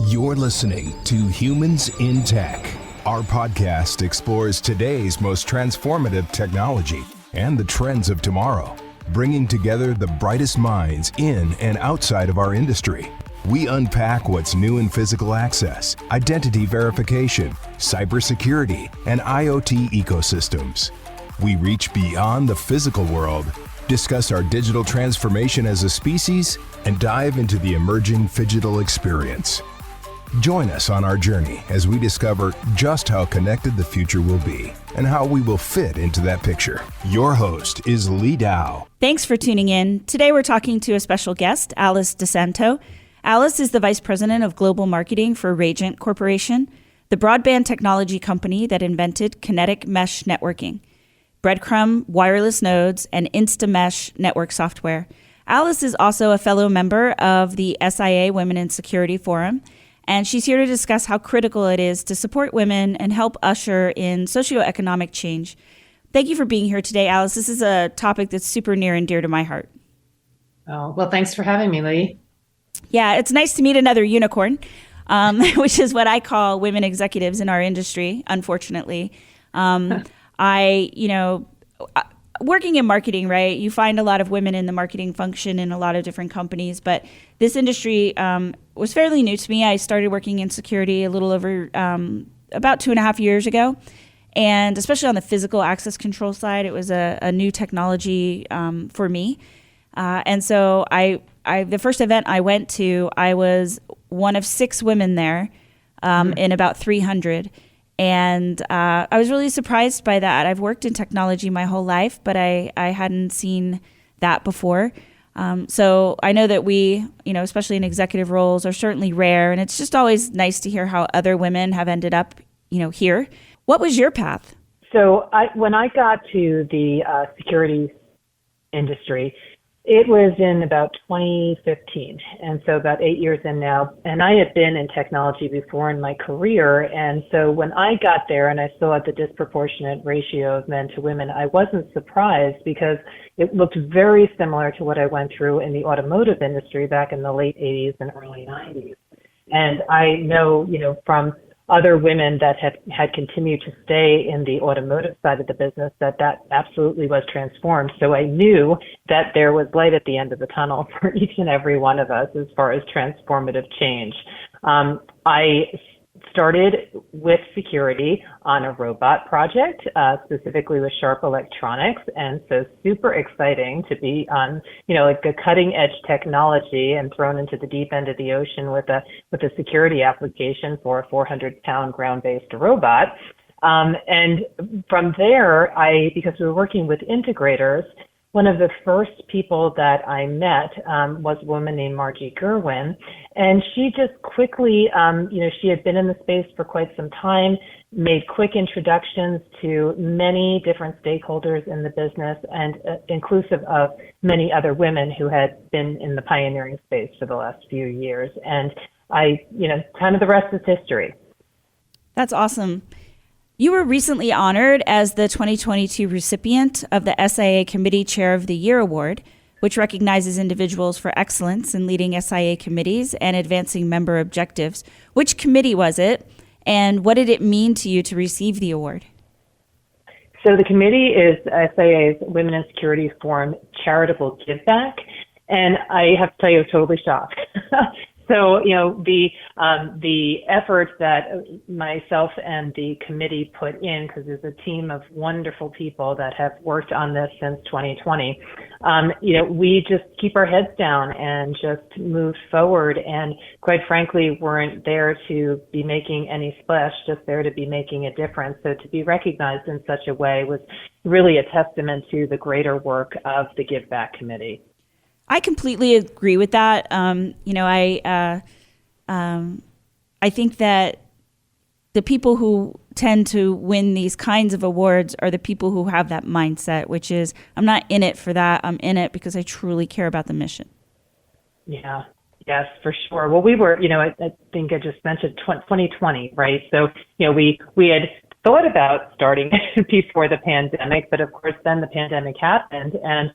You're listening to Humans in Tech. Our podcast explores today's most transformative technology and the trends of tomorrow, bringing together the brightest minds in and outside of our industry. We unpack what's new in physical access, identity verification, cybersecurity, and IoT ecosystems. We reach beyond the physical world, discuss our digital transformation as a species, and dive into the emerging phygital experience. Join us on our journey as we discover just how connected the future will be and how we will fit into that picture. Your host is Lee Dow. Thanks for tuning in. Today we're talking to a special guest, Alice DiSanto. Alice is the Vice President of Global Marketing for Rajant Corporation, the broadband technology company that invented kinetic mesh networking, breadcrumb wireless nodes, and InstaMesh network software. Alice is also a fellow member of the SIA Women in Security Forum, and she's here to discuss how critical it is to support women and help usher in socioeconomic change. Thank you for being here today, Alice. This is a topic that's super near and dear to my heart. Oh, well, thanks for having me, Lee. Yeah, it's nice to meet another unicorn, which is what I call women executives in our industry, unfortunately. Working in marketing, right, you find a lot of women in the marketing function in a lot of different companies, but this industry was fairly new to me. I started working in security a little over about 2.5 years ago, and especially on the physical access control side, it was a new technology for me. And so the first event I went to, I was one of 6 women there in about 300. And I was really surprised by that. I've worked in technology my whole life, but I hadn't seen that before. So I know that we, especially in executive roles, are certainly rare. And it's just always nice to hear how other women have ended up, here. What was your path? So when I got to the security industry, it was in about 2015, and so about 8 years in now. And I had been in technology before in my career, and so when I got there and I saw the disproportionate ratio of men to women, I wasn't surprised because it looked very similar to what I went through in the automotive industry back in the late 80s and early 90s. And I know, from other women that had continued to stay in the automotive side of the business, that absolutely was transformed. So I knew that there was light at the end of the tunnel for each and every one of us as far as transformative change. I started with security on a robot project, specifically with Sharp Electronics. And so super exciting to be on, like a cutting edge technology and thrown into the deep end of the ocean with a security application for a 400-pound ground-based robot. And from there, because we were working with integrators, one of the first people that I met was a woman named Margie Gerwin, and she just quickly, she had been in the space for quite some time, made quick introductions to many different stakeholders in the business, and inclusive of many other women who had been in the pioneering space for the last few years. And kind of the rest is history. That's awesome. You were recently honored as the 2022 recipient of the SIA Committee Chair of the Year Award, which recognizes individuals for excellence in leading SIA committees and advancing member objectives. Which committee was it, and what did it mean to you to receive the award? So the committee is SIA's Women in Security Forum Charitable Giveback, and I have to tell you, I was totally shocked. So, the effort that myself and the committee put in, because there's a team of wonderful people that have worked on this since 2020, we just keep our heads down and just move forward. And quite frankly, weren't there to be making any splash, just there to be making a difference. So to be recognized in such a way was really a testament to the greater work of the Give Back Committee. I completely agree with that. I think that the people who tend to win these kinds of awards are the people who have that mindset, which is, I'm not in it for that. I'm in it because I truly care about the mission. Yeah. Yes, for sure. Well, we were, I think I just mentioned 2020, right? So, we had thought about starting before the pandemic, but of course then the pandemic happened, and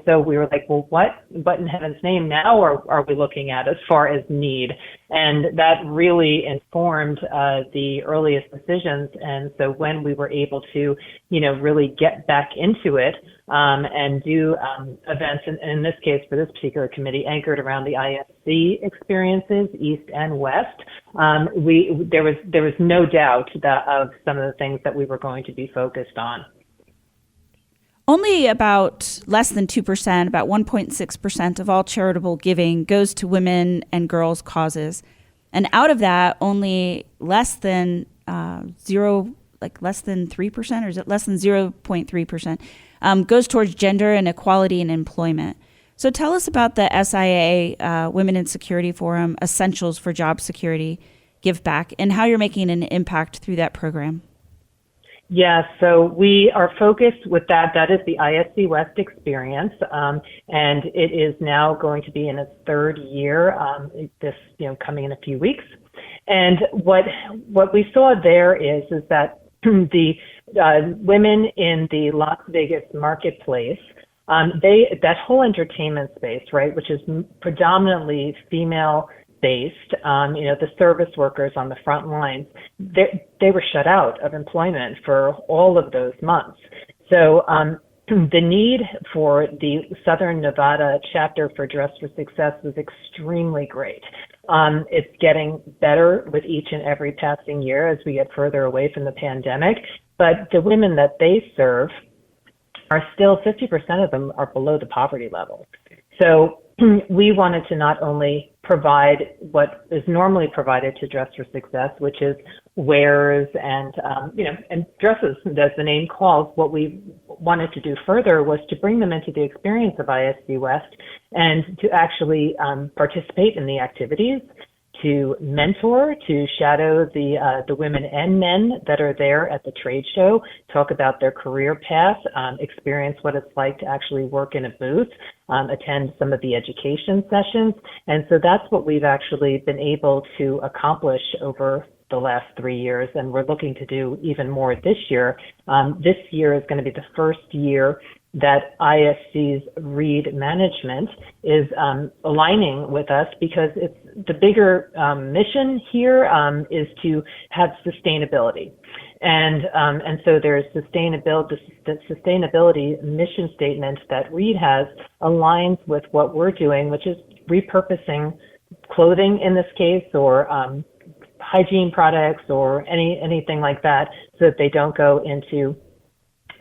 so we were like, well, what in heaven's name now are we looking at as far as need? And that really informed the earliest decisions. And so when we were able to, really get back into it and do events, and in this case for this particular committee, anchored around the ISC experiences, East and West, there was no doubt of some of the things that we were going to be focused on. Only about less than 2%, about 1.6% of all charitable giving goes to women and girls causes. And out of that, only less than less than 3%, or is it less than 0.3%, goes towards gender and equality in employment. So tell us about the SIA Women in Security Forum Essentials for Job Security Giveback and how you're making an impact through that program. Yeah, so we are focused with that. That is the ISC West experience, and it is now going to be in its third year. Coming in a few weeks. And what we saw there is that the women in the Las Vegas marketplace, that whole entertainment space, right, which is predominantly female based, the service workers on the front lines, they were shut out of employment for all of those months. So the need for the Southern Nevada chapter for Dress for Success was extremely great. It's getting better with each and every passing year as we get further away from the pandemic, but the women that they serve are still 50% of them are below the poverty level. So we wanted to not only provide what is normally provided to Dress for Success, which is wares and dresses, as the name calls. What we wanted to do further was to bring them into the experience of ISC West and to actually participate in the activities, to mentor, to shadow the women and men that are there at the trade show, talk about their career path, experience what it's like to actually work in a booth, attend some of the education sessions. And so that's what we've actually been able to accomplish over the last 3 years, and we're looking to do even more this year. This year is going to be the first year that ISC's Reed management is aligning with us, because it's the bigger mission here is to have sustainability. And so there's sustainability, the sustainability mission statement that Reed has aligns with what we're doing, which is repurposing clothing in this case, or hygiene products, or anything like that, so that they don't go into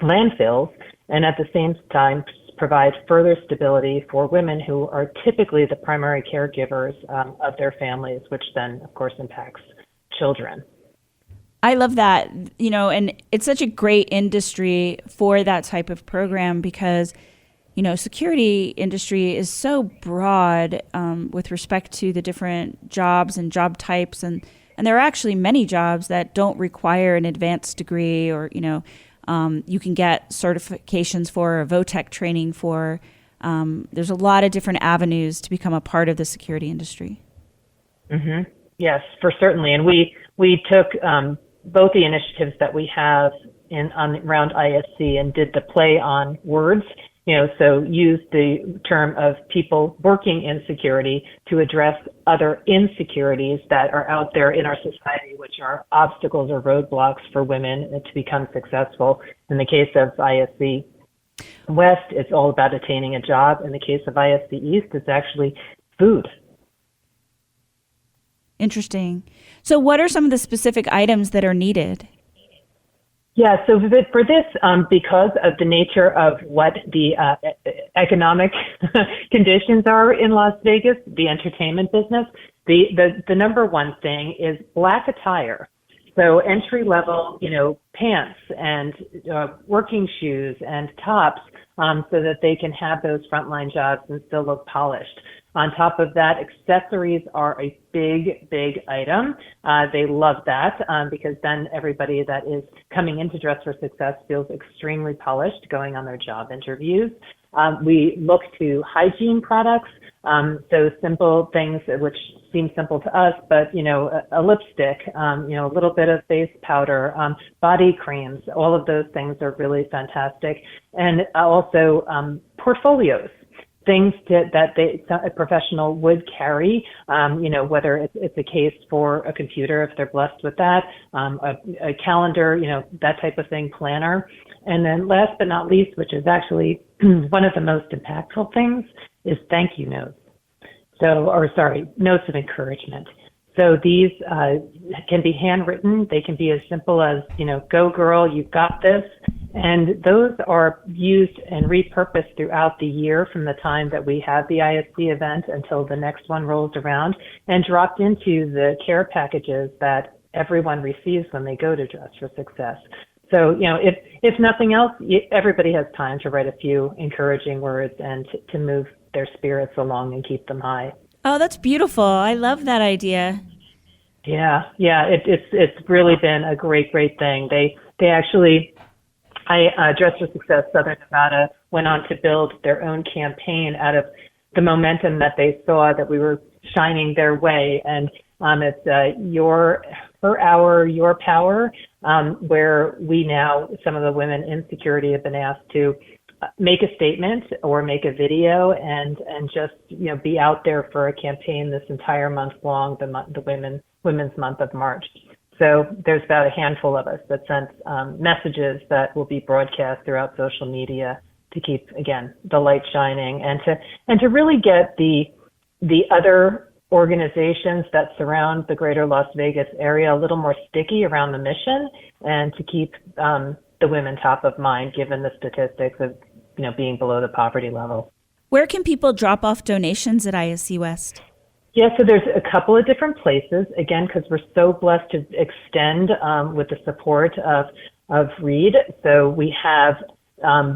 landfills, and at the same time provide further stability for women who are typically the primary caregivers of their families, which then, of course, impacts children. I love that, and it's such a great industry for that type of program, because, security industry is so broad with respect to the different jobs and job types, and there are actually many jobs that don't require an advanced degree, or, you can get certifications for, or VOTEC training for. There's a lot of different avenues to become a part of the security industry. Mm-hmm. Yes, for certainly. And we took both the initiatives that we have around ISC and did the play on words, so use the term of people working in security to address other insecurities that are out there in our society, which are obstacles or roadblocks for women to become successful. In the case of ISC West, it's all about attaining a job. In the case of ISC East, it's actually food. Interesting. So what are some of the specific items that are needed? Yeah, so for this, because of the nature of what the economic conditions are in Las Vegas, the entertainment business, the number one thing is black attire. So entry level, pants and working shoes and tops, so that they can have those frontline jobs and still look polished. On top of that, accessories are a big, big item. They love that because then everybody that is coming into Dress for Success feels extremely polished going on their job interviews. We look to hygiene products, so simple things which seem simple to us, but a lipstick, a little bit of face powder, body creams, all of those things are really fantastic. And also portfolios. things that a professional would carry, whether it's a case for a computer, if they're blessed with that, a calendar, that type of thing, planner. And then last but not least, which is actually one of the most impactful things, is thank you notes. Notes of encouragement. So these can be handwritten. They can be as simple as, go girl, you've got this. And those are used and repurposed throughout the year from the time that we have the ISC event until the next one rolls around, and dropped into the care packages that everyone receives when they go to Dress for Success. So, if nothing else, everybody has time to write a few encouraging words and to move their spirits along and keep them high. Oh, that's beautiful. I love that idea. Yeah. It's really been a great thing. They actually, Dress for Success Southern Nevada went on to build their own campaign out of the momentum that they saw that we were shining their way. And it's per hour, your power, where we now, some of the women in security have been asked to make a statement or make a video and just, be out there for a campaign this entire month long, the Women's Month of March. So there's about a handful of us that sent messages that will be broadcast throughout social media to keep, again, the light shining and to really get the other organizations that surround the greater Las Vegas area a little more sticky around the mission, and to keep the women top of mind, given the statistics of, being below the poverty level. Where can people drop off donations at ISC West? Yeah, so there's a couple of different places, again, because we're so blessed to extend with the support of READ. So we have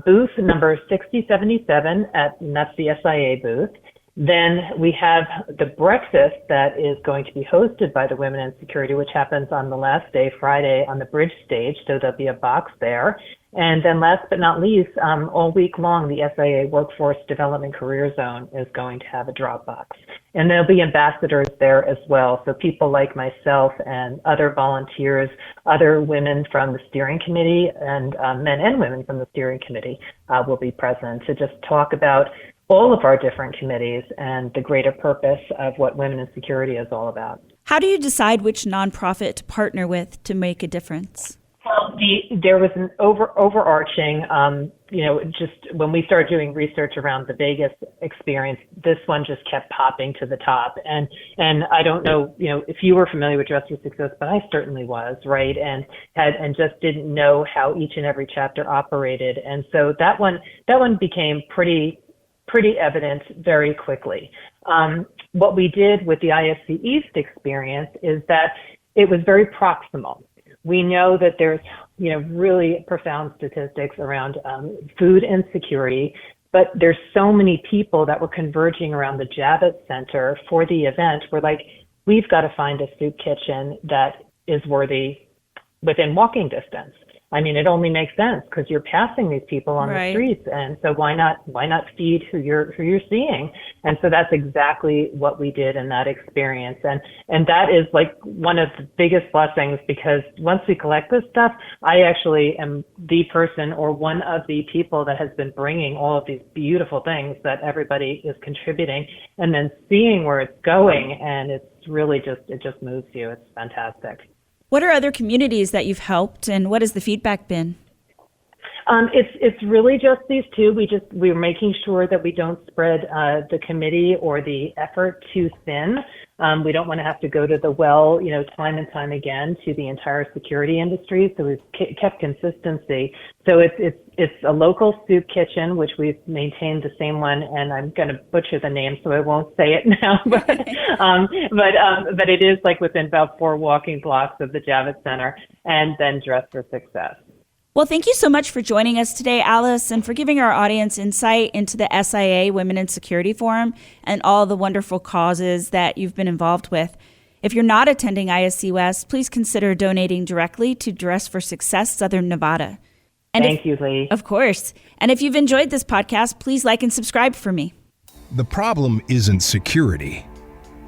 booth number 6077, and that's the SIA booth. Then we have the breakfast that is going to be hosted by the Women in Security, which happens on the last day, Friday, on the bridge stage. So there'll be a box there. And then last but not least, all week long, the SIA Workforce Development Career Zone is going to have a drop box. And there'll be ambassadors there as well. So people like myself and other volunteers, other women from the steering committee, and men and women from the steering committee will be present to just talk about all of our different committees and the greater purpose of what Women in Security is all about. How do you decide which nonprofit to partner with to make a difference? Well, there was an overarching, just when we started doing research around the Vegas experience, this one just kept popping to the top. And I don't know, if you were familiar with Dress for Success, but I certainly was, right? And just didn't know how each and every chapter operated. And so that one became pretty evident very quickly. What we did with the ISC East experience is that it was very proximal. We know that there's, really profound statistics around food insecurity, but there's so many people that were converging around the Javits Center for the event. We're like, we've got to find a soup kitchen that is worthy within walking distance. I mean, it only makes sense because you're passing these people on the streets, and so why not feed who you're seeing? And so that's exactly what we did in that experience, and that is like one of the biggest blessings, because once we collect this stuff, I actually am the person or one of the people that has been bringing all of these beautiful things that everybody is contributing, and then seeing where it's going, and it's really it just moves you. It's fantastic. What are other communities that you've helped, and what has the feedback been? It's really just these two. We're making sure that we don't spread the committee or the effort too thin. We don't want to have to go to the well, time and time again to the entire security industry. So we've kept consistency. So it's a local soup kitchen, which we've maintained the same one, and I'm going to butcher the name, so I won't say it now. But it is like within about 4 walking blocks of the Javits Center, and then Dress for Success. Well, thank you so much for joining us today, Alice, and for giving our audience insight into the SIA Women in Security Forum and all the wonderful causes that you've been involved with. If you're not attending ISC West, please consider donating directly to Dress for Success Southern Nevada. And Thank you, Lee. Of course. And if you've enjoyed this podcast, please like and subscribe for me. The problem isn't security,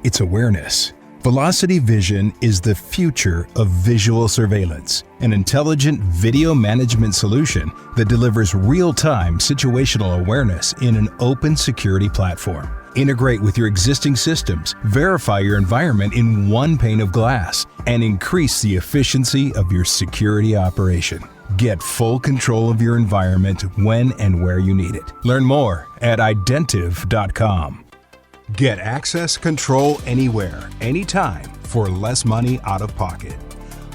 it's awareness. Velocity Vision is the future of visual surveillance, an intelligent video management solution that delivers real-time situational awareness in an open security platform. Integrate with your existing systems, verify your environment in one pane of glass, and increase the efficiency of your security operation. Get full control of your environment when and where you need it. Learn more at identiv.com. Get access control anywhere, anytime, for less money out of pocket.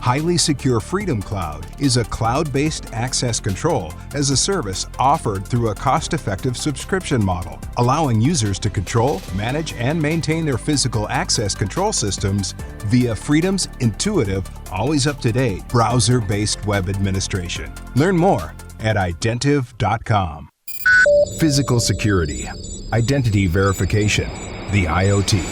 Highly Secure Freedom Cloud is a cloud-based access control as a service offered through a cost-effective subscription model, allowing users to control, manage, and maintain their physical access control systems via Freedom's intuitive, always up-to-date, browser-based web administration. Learn more at identiv.com. Physical security, identity verification, the IoT.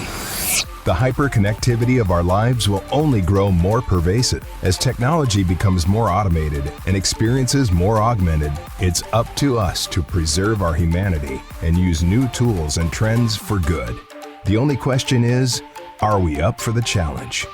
The hyperconnectivity of our lives will only grow more pervasive. As technology becomes more automated and experiences more augmented, it's up to us to preserve our humanity and use new tools and trends for good. The only question is, are we up for the challenge?